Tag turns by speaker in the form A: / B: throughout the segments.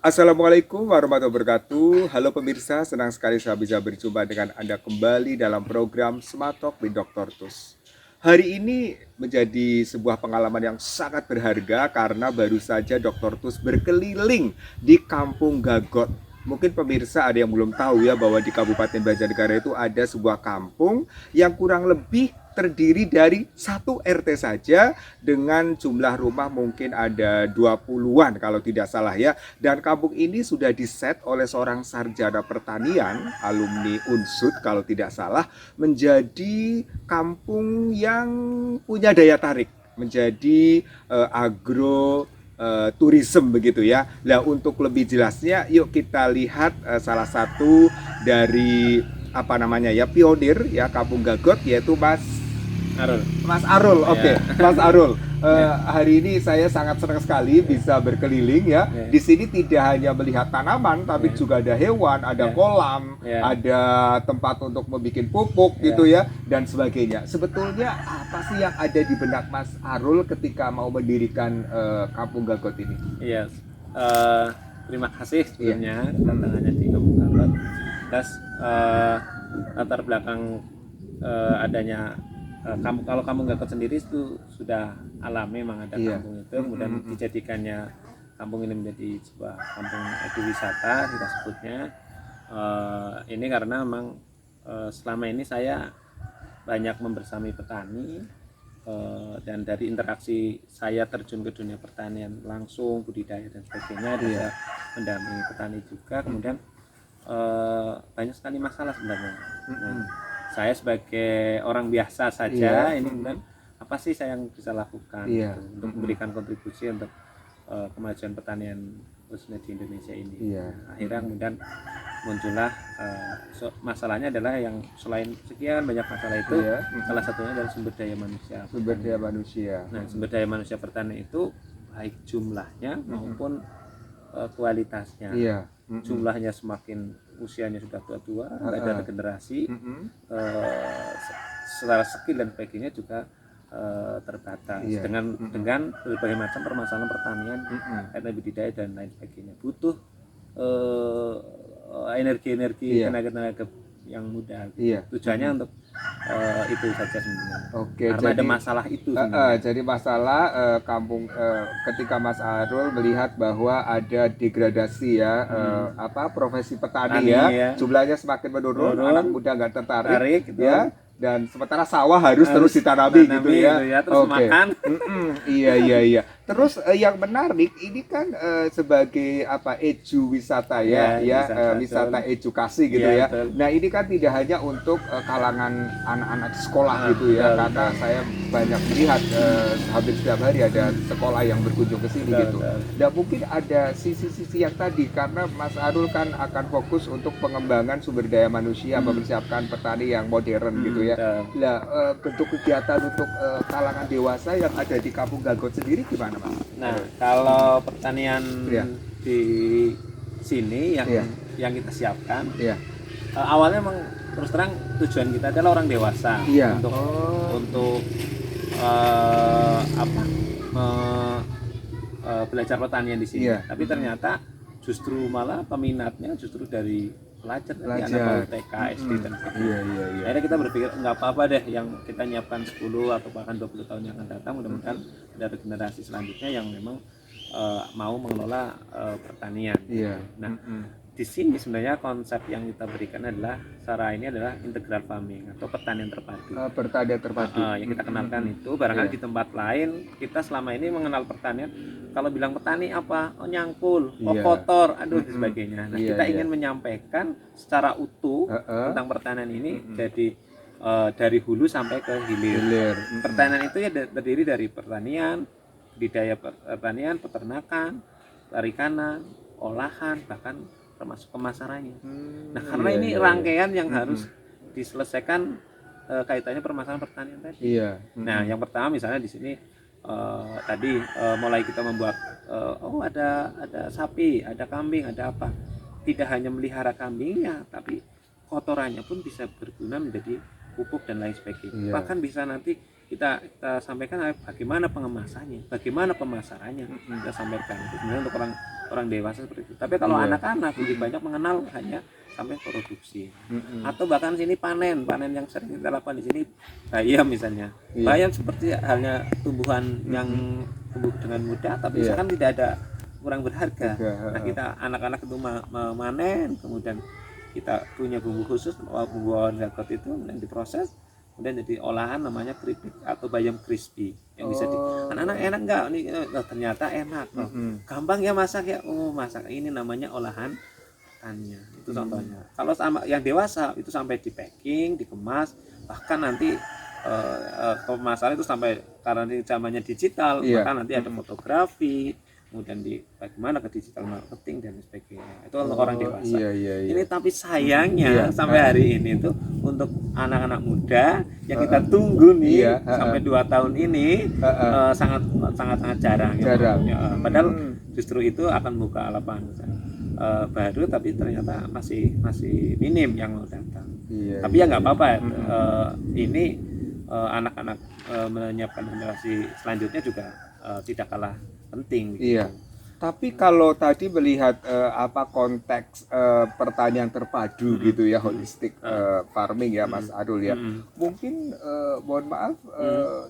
A: Assalamualaikum warahmatullahi wabarakatuh. Halo pemirsa, senang sekali saya bisa berjumpa dengan Anda kembali dalam program Smart Talk with Dr. Tus. Hari ini menjadi sebuah pengalaman yang sangat berharga karena baru saja Dr. Tus berkeliling di Kampung Gagot. Mungkin pemirsa ada yang belum tahu ya bahwa di Kabupaten Banjarnegara itu ada sebuah kampung yang kurang lebih terdiri dari satu RT saja dengan jumlah rumah mungkin ada 20-an kalau tidak salah ya. Dan kampung ini sudah diset oleh seorang sarjana pertanian, alumni Unsud kalau tidak salah, menjadi kampung yang punya daya tarik, menjadi agro tourism begitu ya. Nah, untuk lebih jelasnya yuk kita lihat salah satu dari apa namanya ya pionir ya Kampung Gagot yaitu Mas Arul. Oke. Mas Arul. Hari ini saya sangat senang sekali bisa berkeliling ya. Di sini tidak hanya melihat tanaman, tapi juga ada hewan, ada kolam, ada tempat untuk membuat pupuk gitu ya, dan sebagainya. Sebetulnya apa sih yang ada di benak Mas Arul ketika mau mendirikan Kampung Gagot ini?
B: Iya, terima kasih sebelumnya tantangannya di Kampung Gagot. Terus latar belakang adanya kalau Kampung Gagot sendiri itu sudah alami, memang ada kampung itu, kemudian dijadikannya kampung ini menjadi sebuah kampung ekowisata kita sebutnya. Ini karena memang selama ini saya banyak membersami petani, dan dari interaksi saya terjun ke dunia pertanian langsung, budidaya dan sebagainya, dia mendampingi petani juga. Kemudian banyak sekali masalah sebenarnya. Saya sebagai orang biasa saja ini kemudian apa sih saya yang bisa lakukan gitu, untuk memberikan kontribusi untuk kemajuan pertanian khususnya di Indonesia ini. Akhirnya kemudian muncullah masalahnya adalah yang selain sekian banyak masalah itu, salah satunya adalah sumber daya manusia. Nah, sumber daya manusia pertanian itu baik jumlahnya maupun kualitasnya. Jumlahnya semakin usianya sudah tua-tua, nggak ada regenerasi, secara skill dan sebagainya juga terbatas. Dengan berbagai macam permasalahan pertanian, karena budidaya dan lain sebagainya, butuh energi tenaga yang muda. Tujuannya untuk itu saja sebenarnya. Karena ada masalah itu.
A: Jadi masalah ketika Mas Arul melihat bahwa ada degradasi ya, profesi petani ya, jumlahnya semakin menurun, anak muda nggak tertarik gitu ya. Dan sementara sawah harus terus ditanami gitu ya.
B: Terus makan.
A: Iya. Terus yang menarik ini kan sebagai edu wisata ya, wisata edukasi gitu ya. Nah, ini kan tidak hanya untuk kalangan anak-anak sekolah gitu ya, karena saya banyak melihat hampir setiap hari ada sekolah yang berkunjung ke sini gitu. Dan mungkin ada sisi-sisi yang tadi, karena Mas Arul kan akan fokus untuk pengembangan sumber daya manusia, mempersiapkan petani yang modern gitu ya. Nah, bentuk kegiatan untuk kalangan dewasa yang ada di Kampung Gagot sendiri gimana, Mas?
B: Nah, kalau pertanian di sini yang kita siapkan, awalnya memang terus terang tujuan kita adalah orang dewasa untuk belajar pertanian di sini. Tapi ternyata justru malah peminatnya justru dari pelajar, anak TK, SD dan sebagainya. Akhirnya kita berpikir nggak apa-apa deh yang kita nyiapkan 10 atau bahkan 20 tahun yang akan datang, mudah-mudahan ada generasi selanjutnya yang memang mau mengelola pertanian. Nah, di sini sebenarnya konsep yang kita berikan adalah ini adalah integral farming atau pertanian terpadu.
A: Pertanian terpadu.
B: Yang kita kenalkan itu barangkali di tempat lain kita selama ini mengenal pertanian, kalau bilang petani apa? Oh, nyangkul, kotor, dan sebagainya. Nah, kita ingin menyampaikan secara utuh tentang pertanian ini, jadi dari hulu sampai ke hilir. Pertanian itu ya terdiri dari pertanian, budidaya pertanian, peternakan, perikanan, olahan, bahkan termasuk pemasarannya. Nah, karena ini rangkaian yang harus diselesaikan kaitannya permasalahan pertanian tadi. Nah, yang pertama misalnya di sini tadi mulai kita membuat ada sapi, ada kambing, ada apa. Tidak hanya melihara kambingnya, tapi kotorannya pun bisa berguna menjadi pupuk dan lain sebagainya. Bahkan bisa nanti kita sampaikan bagaimana pengemasannya, bagaimana pemasarannya, kita sampaikan. Kemudian untuk orang orang dewasa seperti itu. Tapi kalau
A: Iya.
B: anak-anak lebih banyak mengenal hanya sampai produksi. Atau bahkan sini panen yang sering kita lakukan di sini bayam misalnya.
A: Iya.
B: Bayam seperti halnya tumbuhan yang tumbuh dengan mudah, tapi
A: Iya.
B: misalkan tidak ada kurang berharga.
A: Juga,
B: Nah, kita anak-anak itu memanen, kemudian kita punya bumbu khusus, bumbu zagot itu kemudian diproses, kemudian jadi olahan namanya keripik atau bayam crispy yang bisa anak-anak enak nggak nih, ternyata enak loh. Gampang ya masak ya, masak ini namanya olahan pertanian itu contohnya. Kalau sama yang dewasa itu sampai di packing, dikemas, bahkan nanti kemasan itu sampai karena ini zamannya digital,
A: Iya.
B: maka nanti ada fotografi, kemudian di bagaimana ke digital marketing dan sebagainya. Itu untuk orang dewasa.
A: Iya.
B: Ini tapi sayangnya
A: Iya.
B: sampai hari ini tuh untuk anak-anak muda yang kita tunggu nih
A: Iya.
B: sampai 2 tahun ini sangat jarang.
A: Jarang.
B: Ya, padahal justru itu akan buka lapangan baru, tapi ternyata masih minim yang mau datang.
A: Iya,
B: Tapi ya nggak apa-apa. Ini anak-anak menyiapkan generasi selanjutnya juga tidak kalah penting. Gitu.
A: Iya. Tapi kalau tadi melihat apa konteks pertanian terpadu gitu ya, holistic farming ya Mas Arul ya. Mungkin mohon maaf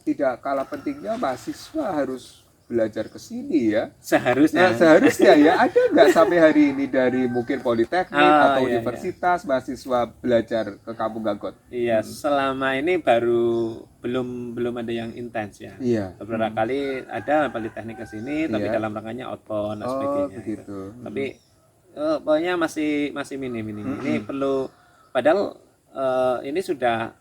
A: tidak kalah pentingnya mahasiswa harus belajar ke sini ya.
B: Seharusnya.
A: Seharusnya ya. Ada nggak sampai hari ini dari mungkin politeknik atau
B: iya,
A: universitas mahasiswa belajar ke Kampung Gagot?
B: Iya, selama ini belum ada yang intens ya.
A: Iya.
B: Beberapa kali ada politeknik ke sini, tapi dalam rangkanya outbound dan sebagainya.
A: Begitu.
B: Tapi pokoknya masih minim ini. Ini perlu, padahal ini sudah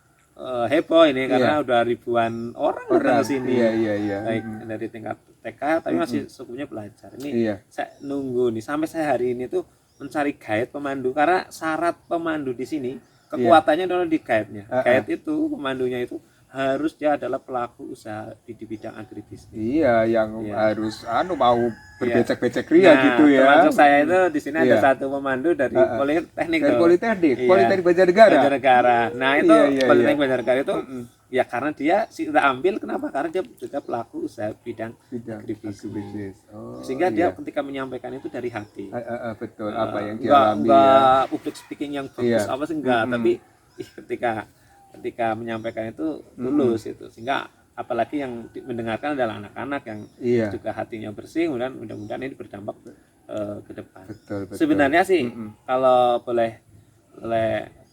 B: heboh ini karena udah ribuan orang datang ke sini.
A: Iya.
B: Baik dari tingkat TK, tapi masih sukunya belajar. Ini saya nunggu nih sampai saya hari ini tuh mencari guide pemandu, karena syarat pemandu di sini kekuatannya adalah di guide-nya. Guide itu pemandunya itu harus dia adalah pelaku usaha di bidang agribisnis.
A: Iya, yang harus mau berbecek-becek ria gitu ya.
B: Termasuk saya itu di sini ada satu pemandu dari Politeknik.
A: Dari Politeknik Banjarnegara.
B: Nah, itu Politeknik Banjarnegara itu ya karena dia sudah ambil, kenapa? Karena dia juga pelaku usaha bidang agribisnis. Sehingga dia ketika menyampaikan itu dari hati.
A: Betul, apa yang dialami
B: enggak public speaking yang bagus apa sih enggak, tapi ketika menyampaikan itu tulus itu, sehingga apalagi yang mendengarkan adalah anak-anak yang juga hatinya bersih, mudah-mudahan ini berdampak ke depan.
A: Betul.
B: Sebenarnya sih kalau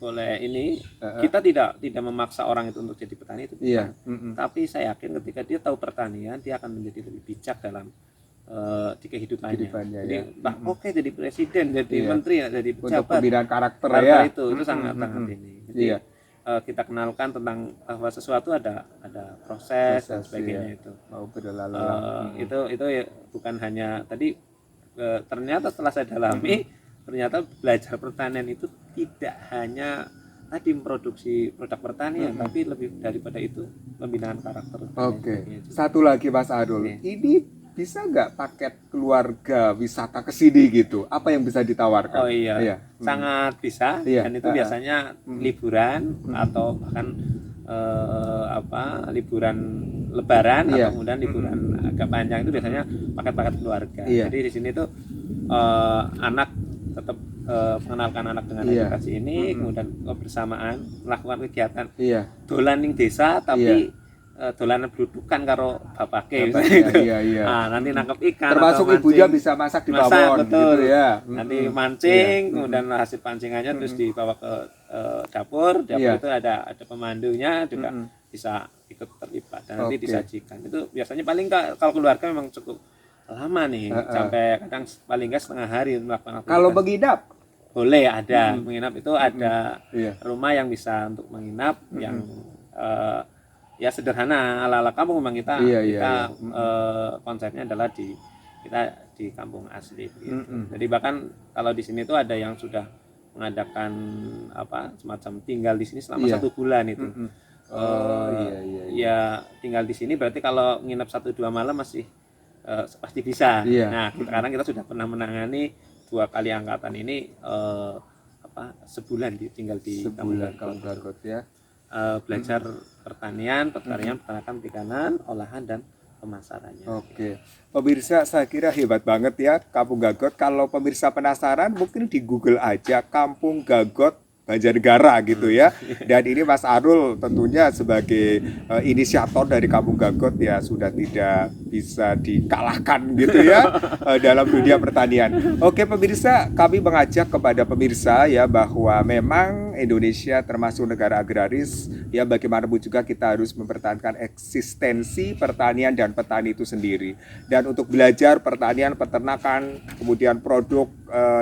B: boleh ini kita tidak memaksa orang itu untuk jadi petani itu bukan. Tapi saya yakin ketika dia tahu pertanian, dia akan menjadi lebih bijak dalam di kehidupannya. Jadi oke jadi presiden, jadi menteri, jadi pejabat.
A: Untuk pembinaan karakter
B: itu sangat ini. Jadi kita kenalkan tentang bahwa sesuatu ada proses dan sebagainya itu.
A: Mau berlalu.
B: Itu ya, bukan hanya tadi ternyata setelah saya dalami, ternyata belajar pertanian itu tidak hanya tadi memproduksi produk pertanian, tapi lebih daripada itu pembinaan karakter.
A: Oke. Satu lagi Mas Arul, ini bisa nggak paket keluarga wisata ke sini gitu? Apa yang bisa ditawarkan?
B: Oh iya. Sangat bisa. Dan itu biasanya liburan atau bahkan liburan Lebaran atau kemudian liburan agak panjang, itu biasanya paket-paket keluarga. Jadi di sini tuh anak tetap mengenalkan anak dengan edukasi ini, kemudian bersamaan melakukan kegiatan dolaning desa, tapi dolanan berudukan karo bapake gitu. Nanti nangkep ikan,
A: termasuk ibunya bisa masak di bawah gitu ya.
B: Nanti mancing, kemudian hasil pancingannya terus dibawa ke dapur itu ada pemandunya juga bisa ikut terlibat dan nanti disajikan. Itu biasanya paling kalau keluarga memang cukup lama nih, sampai kadang paling nggak setengah hari melakukan aktivitas.
A: Kalau menginap
B: boleh ada menginap, itu ada rumah yang bisa untuk menginap yang ya sederhana ala kampung. Memang kita konsepnya adalah kita di kampung asli gitu. Jadi bahkan kalau di sini tuh ada yang sudah mengadakan semacam tinggal di sini selama 1 bulan itu. Ya tinggal di sini berarti kalau nginap 1-2 malam masih pasti bisa. Nah, sekarang kita sudah pernah menangani 2 kali angkatan ini sebulan tinggal di Kampung Gagot
A: ya.
B: Belajar pertanian, peternakan, perikanan, olahan dan pemasarannya.
A: Oke, pemirsa saya kira hebat banget ya Kampung Gagot. Kalau pemirsa penasaran mungkin di Google aja Kampung Gagot Banjarnegara gitu ya. Dan ini Mas Arul tentunya sebagai inisiator dari Kampung Gagot ya sudah tidak bisa dikalahkan gitu ya dalam dunia pertanian. Oke pemirsa, kami mengajak kepada pemirsa ya bahwa memang Indonesia termasuk negara agraris ya, bagaimanapun juga kita harus mempertahankan eksistensi pertanian dan petani itu sendiri. Dan untuk belajar pertanian, peternakan, kemudian produk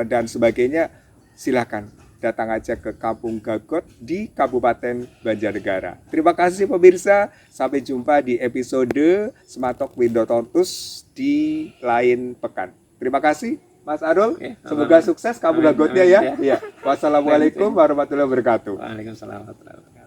A: dan sebagainya, silakan datang aja ke Kampung Gagot di Kabupaten Banjarnegara. Terima kasih pemirsa, sampai jumpa di episode Sematok with Dr. Tus di lain pekan. Terima kasih Mas Arul, semoga sukses Kampung Gagotnya ya. Wassalamualaikum warahmatullahi wabarakatuh.
B: Waalaikumsalam warahmatullahi wabarakatuh.